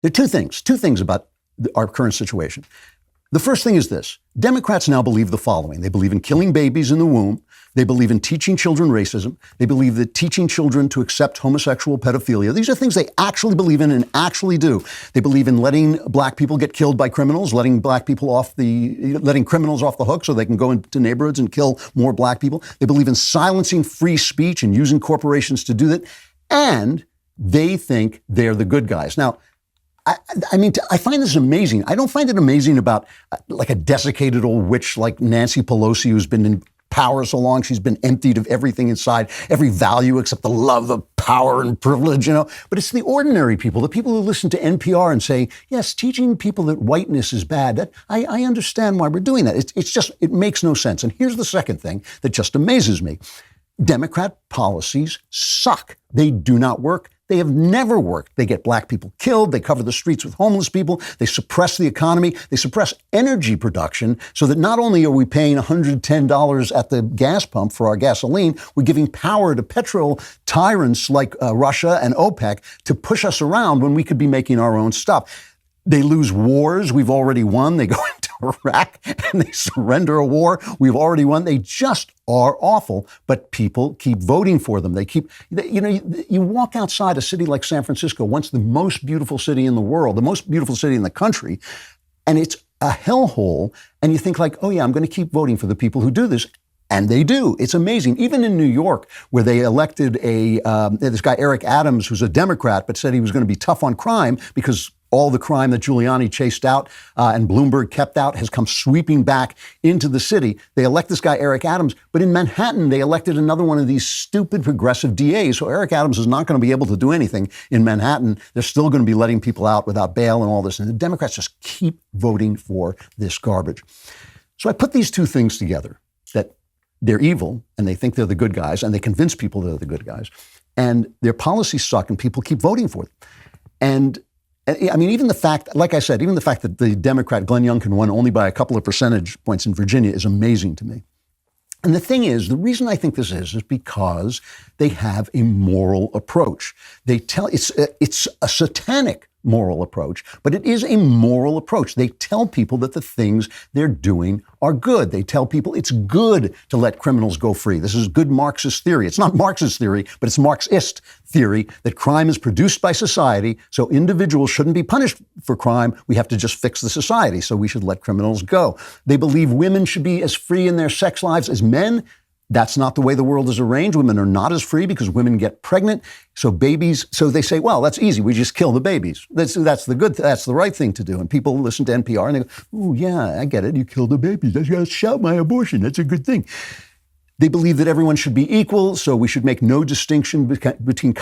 There are two things about our current situation. The first thing is this. Democrats now believe the following. They believe in killing babies in the womb. They believe in teaching children racism. They believe that teaching children to accept homosexual pedophilia. These are things they actually believe in and actually do. They believe in letting black people get killed by criminals, letting criminals off the hook so they can go into neighborhoods and kill more black people. They believe in silencing free speech and using corporations to do that. And they think they're the good guys. Now, I find this amazing. I don't find it amazing about like a desiccated old witch like Nancy Pelosi, who's been in power so long, she's been emptied of everything inside, every value except the love of power and privilege, But it's the ordinary people, the people who listen to NPR and say, yes, teaching people that whiteness is bad. I understand why we're doing that. It makes no sense. And here's the second thing that just amazes me. Democrat policies suck. They do not work. They have never worked. They get black people killed. They cover the streets with homeless people. They suppress the economy. They suppress energy production so that not only are we paying $110 at the gas pump for our gasoline, we're giving power to petrol tyrants like Russia and OPEC to push us around when we could be making our own stuff. They lose wars we've already won. They go into Iraq and they surrender a war we've already won. They just are awful, but people keep voting for them. You walk outside a city like San Francisco, once the most beautiful city in the world, the most beautiful city in the country, and it's a hellhole, and you think like, oh yeah, I'm going to keep voting for the people who do this. And they do. It's amazing. Even in New York, where they elected this guy, Eric Adams, who's a Democrat, but said he was going to be tough on crime because all the crime that Giuliani chased out and Bloomberg kept out has come sweeping back into the city. They elect this guy, Eric Adams. But in Manhattan, they elected another one of these stupid progressive DAs. So Eric Adams is not going to be able to do anything in Manhattan. They're still going to be letting people out without bail and all this. And the Democrats just keep voting for this garbage. So I put these two things together, that they're evil and they think they're the good guys and they convince people they're the good guys. And their policies suck and people keep voting for them. And I mean, even the fact, like I said, even the fact that the Democrat Glenn Youngkin won only by a couple of percentage points in Virginia is amazing to me. And the thing is, the reason I think this is because they have a moral approach. It's a satanic moral approach, but it is a moral approach. They tell people that the things they're doing are good. They tell people it's good to let criminals go free. This is good Marxist theory. It's not Marxist theory, but it's Marxist theory that crime is produced by society, so individuals shouldn't be punished for crime. We have to just fix the society, so we should let criminals go. They believe women should be as free in their sex lives as men. That's not the way the world is arranged. Women are not as free because women get pregnant. So they say, well, that's easy. We just kill the babies. That's the right thing to do. And people listen to NPR and they go, oh yeah, I get it. You kill the babies. I just shout my abortion. That's a good thing. They believe that everyone should be equal, so we should make no distinction between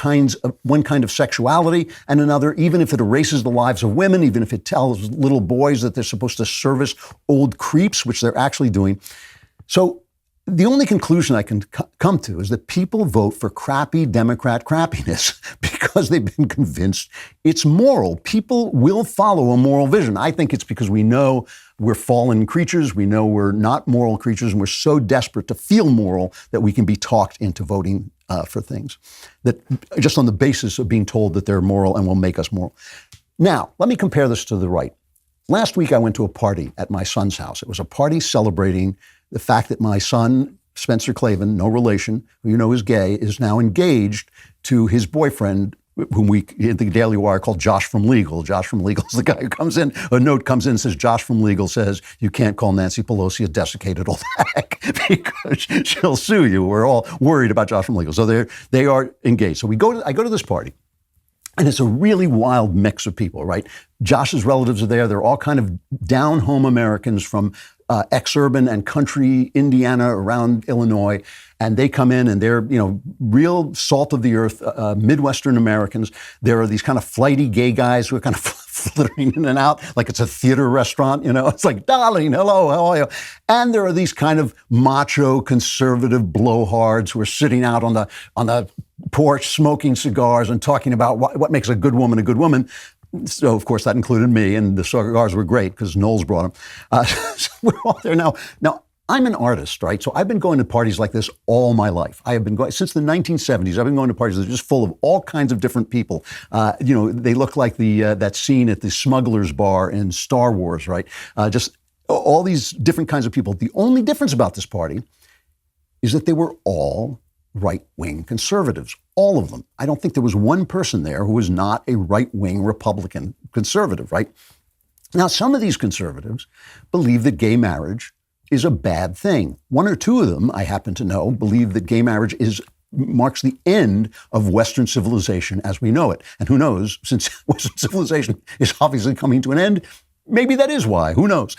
one kind of sexuality and another, even if it erases the lives of women, even if it tells little boys that they're supposed to service old creeps, which they're actually doing. So the only conclusion I can come to is that people vote for crappy Democrat crappiness because they've been convinced it's moral. People will follow a moral vision. I think it's because we know we're fallen creatures. We know we're not moral creatures, and we're so desperate to feel moral that we can be talked into voting for things that just on the basis of being told that they're moral and will make us moral. Now, let me compare this to the right. Last week, I went to a party at my son's house. It was a party celebrating the fact that my son, Spencer Klavan, no relation, who you know is gay, is now engaged to his boyfriend, whom we in the Daily Wire call Josh from Legal. Josh from Legal is the guy who comes in, a note comes in and says, Josh from Legal says, you can't call Nancy Pelosi a desiccated old hack because she'll sue you. We're all worried about Josh from Legal. So they are engaged. So I go to this party. And it's a really wild mix of people, right? Josh's relatives are there. They're all kind of down-home Americans from ex-urban and country Indiana around Illinois. And they come in and they're, real salt of the earth, Midwestern Americans. There are these kind of flighty gay guys who are kind of flittering in and out like it's a theater restaurant, It's like, darling, hello, how are you? And there are these kind of macho, conservative blowhards who are sitting out on the porch smoking cigars and talking about what makes a good woman a good woman. So, of course, that included me, and the cigars were great because Knowles brought them. So we're all there now. Now, I'm an artist, right? So I've been going to parties like this all my life. I have been going since the 1970s. I've been going to parties that are just full of all kinds of different people. They look like that scene at the Smuggler's Bar in Star Wars, right? Just all these different kinds of people. The only difference about this party is that they were all right-wing conservatives, all of them. I don't think there was one person there who was not a right-wing Republican conservative, right? Now, some of these conservatives believe that gay marriage is a bad thing. One or two of them, I happen to know, believe that gay marriage marks the end of Western civilization as we know it. And who knows, since Western civilization is obviously coming to an end, maybe that is why, who knows?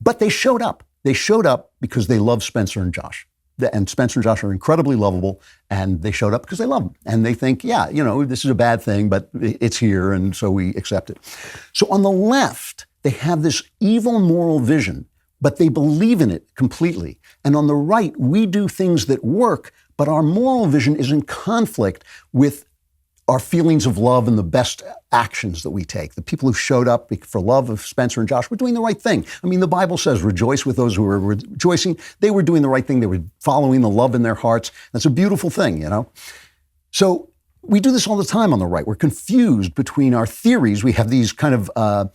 But they showed up. They showed up because they love Spencer and Josh. And Spencer and Josh are incredibly lovable, and they showed up because they love them. And they think, yeah, this is a bad thing, but it's here, and so we accept it. So on the left, they have this evil moral vision, but they believe in it completely. And on the right, we do things that work, but our moral vision is in conflict with our feelings of love and the best actions that we take. The people who showed up for love of Spencer and Josh were doing the right thing. I mean, the Bible says, rejoice with those who are rejoicing. They were doing the right thing. They were following the love in their hearts. That's a beautiful thing, So we do this all the time on the right. We're confused between our theories. We have these kind of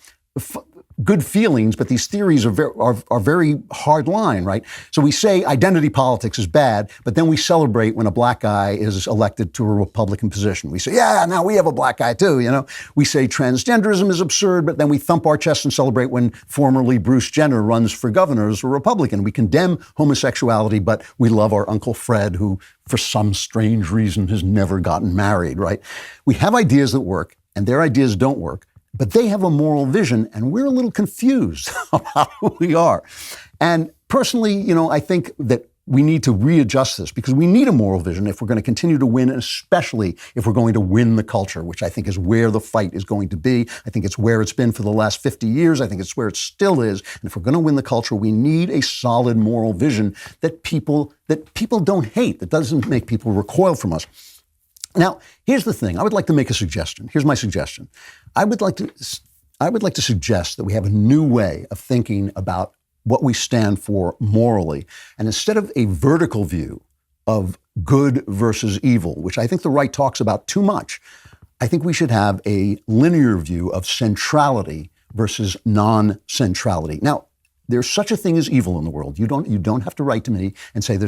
good feelings, but these theories are very hard line, right? So we say identity politics is bad, but then we celebrate when a black guy is elected to a Republican position. We say, yeah, now we have a black guy too, We say transgenderism is absurd, but then we thump our chest and celebrate when formerly Bruce Jenner runs for governor as a Republican. We condemn homosexuality, but we love our Uncle Fred, who for some strange reason has never gotten married, right? We have ideas that work, and their ideas don't work. But they have a moral vision, and we're a little confused about who we are. And personally, I think that we need to readjust this because we need a moral vision if we're going to continue to win, and especially if we're going to win the culture, which I think is where the fight is going to be. I think it's where it's been for the last 50 years. I think it's where it still is. And if we're going to win the culture, we need a solid moral vision that people don't hate, that doesn't make people recoil from us. Now, here's the thing. I would like to make a suggestion. Here's my suggestion. I would like to suggest that we have a new way of thinking about what we stand for morally. And instead of a vertical view of good versus evil, which I think the right talks about too much, I think we should have a linear view of centrality versus non-centrality. Now, there's such a thing as evil in the world. You don't have to write to me and say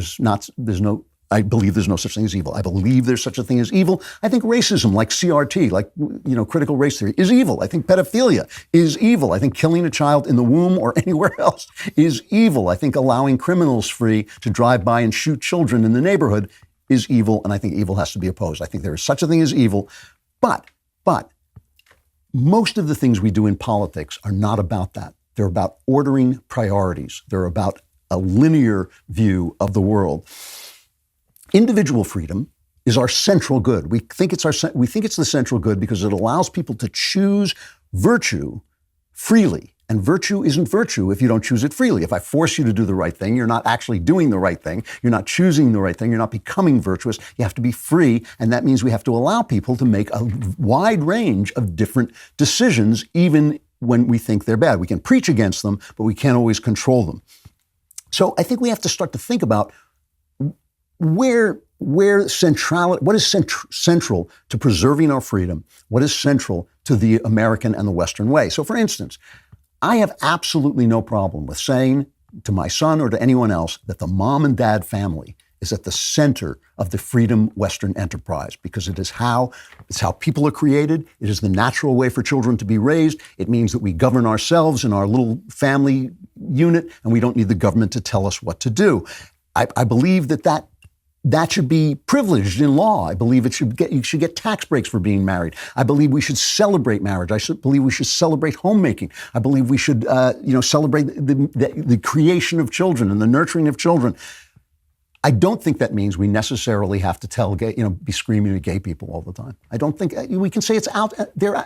I believe there's no such thing as evil. I believe there's such a thing as evil. I think racism, like CRT, like, critical race theory, is evil. I think pedophilia is evil. I think killing a child in the womb or anywhere else is evil. I think allowing criminals free to drive by and shoot children in the neighborhood is evil, and I think evil has to be opposed. I think there is such a thing as evil. But most of the things we do in politics are not about that. They're about ordering priorities. They're about a linear view of the world. Individual freedom is our central good. We think it's the central good because it allows people to choose virtue freely. And virtue isn't virtue if you don't choose it freely. If I force you to do the right thing, you're not actually doing the right thing. You're not choosing the right thing. You're not becoming virtuous. You have to be free. And that means we have to allow people to make a wide range of different decisions, even when we think they're bad. We can preach against them, but we can't always control them. So I think we have to start to think about what is central to preserving our freedom? What is central to the American and the Western way? So for instance, I have absolutely no problem with saying to my son or to anyone else that the mom and dad family is at the center of the freedom Western enterprise because it's how people are created. It is the natural way for children to be raised. It means that we govern ourselves in our little family unit and we don't need the government to tell us what to do. I believe that should be privileged in law. I believe you should get tax breaks for being married. I believe we should celebrate marriage. Believe we should celebrate homemaking. I believe we should, celebrate the creation of children and the nurturing of children. I don't think that means we necessarily have to be screaming at gay people all the time. I don't think we can say it's out. They're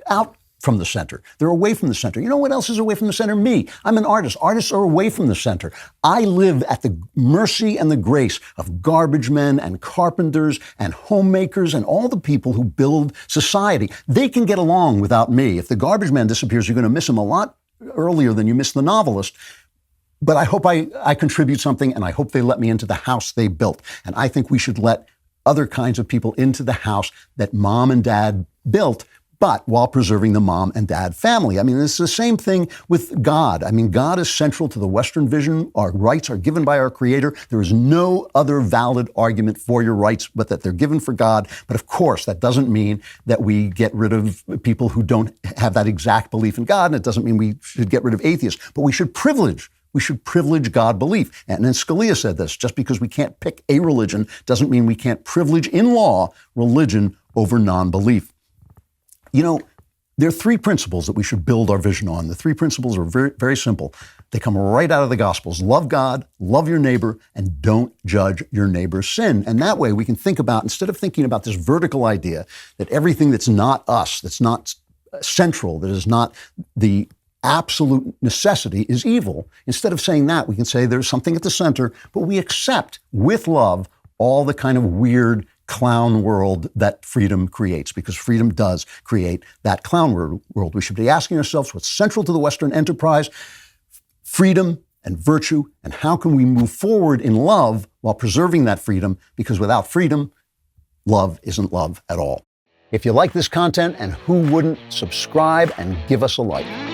out from the center. They're away from the center. You know what else is away from the center? Me. I'm an artist. Artists are away from the center. I live at the mercy and the grace of garbage men and carpenters and homemakers and all the people who build society. They can get along without me. If the garbage man disappears, you're going to miss him a lot earlier than you miss the novelist. but I hope I contribute something, and I hope they let me into the house they built. And I think we should let other kinds of people into the house that mom and dad built, but while preserving the mom and dad family. I mean, it's the same thing with God. I mean, God is central to the Western vision. Our rights are given by our Creator. There is no other valid argument for your rights but that they're given for God. But of course, that doesn't mean that we get rid of people who don't have that exact belief in God, and it doesn't mean we should get rid of atheists. But we should privilege God belief. And then Scalia said this: just because we can't pick a religion doesn't mean we can't privilege in law religion over non-belief. You know, there are three principles that we should build our vision on. The three principles are very, very simple. They come right out of the Gospels. Love God, love your neighbor, and don't judge your neighbor's sin. And that way we can think about, instead of thinking about this vertical idea that everything that's not us, that's not central, that is not the absolute necessity is evil. Instead of saying that, we can say there's something at the center, but we accept with love all the kind of weird clown world that freedom creates, because freedom does create that clown world. We should be asking ourselves what's central to the Western enterprise: freedom and virtue, and how can we move forward in love while preserving that freedom? Because without freedom, love isn't love at all. If you like this content, and who wouldn't, subscribe and give us a like.